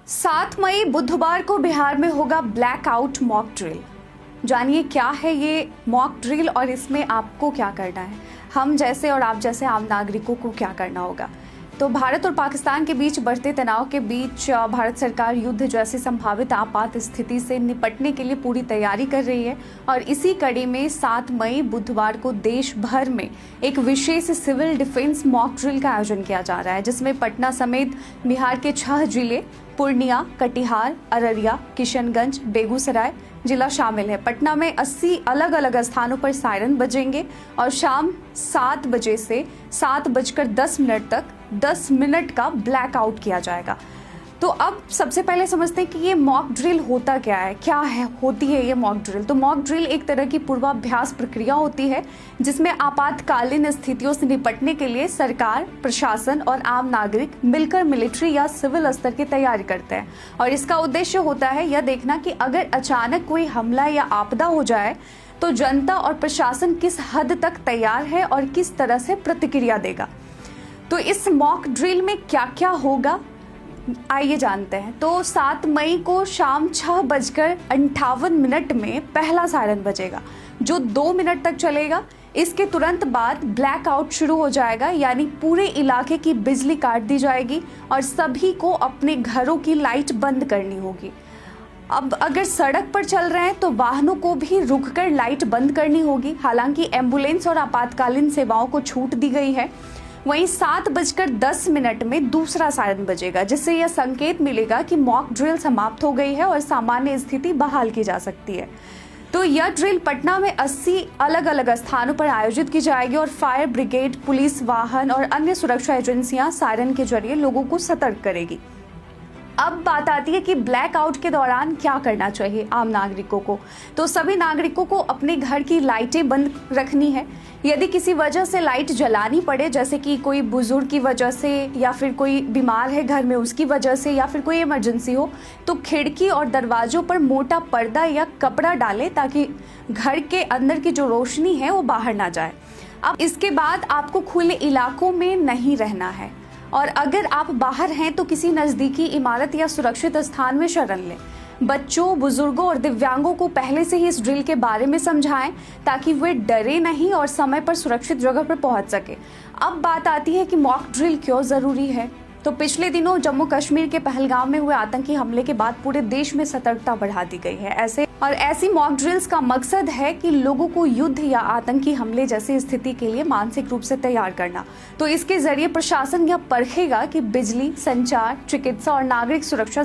7 मई बुधवार को बिहार में होगा ब्लैकआउट मॉक ड्रिल। जानिए क्या है ये मॉक ड्रिल और इसमें आपको क्या करना है, हम जैसे और आप जैसे आम नागरिकों को क्या करना होगा। तो भारत और पाकिस्तान के बीच बढ़ते तनाव के बीच भारत सरकार युद्ध जैसी संभावित आपात स्थिति से निपटने के लिए पूरी तैयारी कर रही है और इसी कड़ी में 7 मई बुधवार को देश भर में एक विशेष सिविल डिफेंस मॉक ड्रिल का आयोजन किया जा रहा है, जिसमें पटना समेत बिहार के 6 जिले पूर्णिया, कटिहार, अररिया, किशनगंज, बेगूसराय जिला शामिल है। पटना में 80 अलग अलग स्थानों पर सायरन बजेंगे और शाम 7 बजे से 7:10 तक 10 मिनट का ब्लैकआउट किया जाएगा। तो अब सबसे पहले समझते हैं कि ये मॉक ड्रिल होता क्या है, होती है ये मॉक ड्रिल। तो मॉक ड्रिल एक तरह की पूर्वाभ्यास प्रक्रिया होती है जिसमें आपातकालीन स्थितियों से निपटने के लिए सरकार, प्रशासन और आम नागरिक मिलकर मिलिट्री या सिविल स्तर की तैयारी करते हैं। और इसका उद्देश्य होता है यह देखना कि अगर अचानक कोई हमला या आपदा हो जाए तो जनता और प्रशासन किस हद तक तैयार है और किस तरह से प्रतिक्रिया देगा। तो इस मॉक ड्रिल में क्या क्या होगा आइए जानते हैं। तो 7 मई को शाम 6:58 में पहला सायरन बजेगा जो 2 मिनट तक चलेगा। इसके तुरंत बाद ब्लैकआउट शुरू हो जाएगा, यानी पूरे इलाके की बिजली काट दी जाएगी और सभी को अपने घरों की लाइट बंद करनी होगी। अब अगर सड़क पर चल रहे हैं तो वाहनों को भी रुककर लाइट बंद करनी होगी। हालांकि एम्बुलेंस और आपातकालीन सेवाओं को छूट दी गई है। वहीं 7:10 में दूसरा सायरन बजेगा, जिससे यह संकेत मिलेगा कि मॉक ड्रिल समाप्त हो गई है और सामान्य स्थिति बहाल की जा सकती है। तो यह ड्रिल पटना में 80 अलग अलग स्थानों पर आयोजित की जाएगी और फायर ब्रिगेड, पुलिस वाहन और अन्य सुरक्षा एजेंसियां सायरन के जरिए लोगों को सतर्क करेगी। अब बात आती है कि ब्लैकआउट के दौरान क्या करना चाहिए आम नागरिकों को। तो सभी नागरिकों को अपने घर की लाइटें बंद रखनी है। यदि किसी वजह से लाइट जलानी पड़े, जैसे कि कोई बुजुर्ग की वजह से या फिर कोई बीमार है घर में उसकी वजह से या फिर कोई इमरजेंसी हो, तो खिड़की और दरवाजों पर मोटा पर्दा या कपड़ा डालें ताकि घर के अंदर की जो रोशनी है वो बाहर ना जाए। अब इसके बाद आपको खुले इलाकों में नहीं रहना है और अगर आप बाहर हैं तो किसी नज़दीकी इमारत या सुरक्षित स्थान में शरण लें। बच्चों, बुजुर्गों और दिव्यांगों को पहले से ही इस ड्रिल के बारे में समझाएं ताकि वे डरे नहीं और समय पर सुरक्षित जगह पर पहुंच सके। अब बात आती है कि मॉक ड्रिल क्यों ज़रूरी है। तो पिछले दिनों जम्मू कश्मीर के पहलगाम में हुए आतंकी हमले के बाद पूरे देश में सतर्कता बढ़ा दी गई है। ऐसी मॉक ड्रिल्स का मकसद है कि लोगों को युद्ध या आतंकी हमले जैसी स्थिति के लिए मानसिक रूप से तैयार करना। तो इसके जरिए प्रशासन यह परखेगा कि बिजली, संचार, चिकित्सा और नागरिक सुरक्षा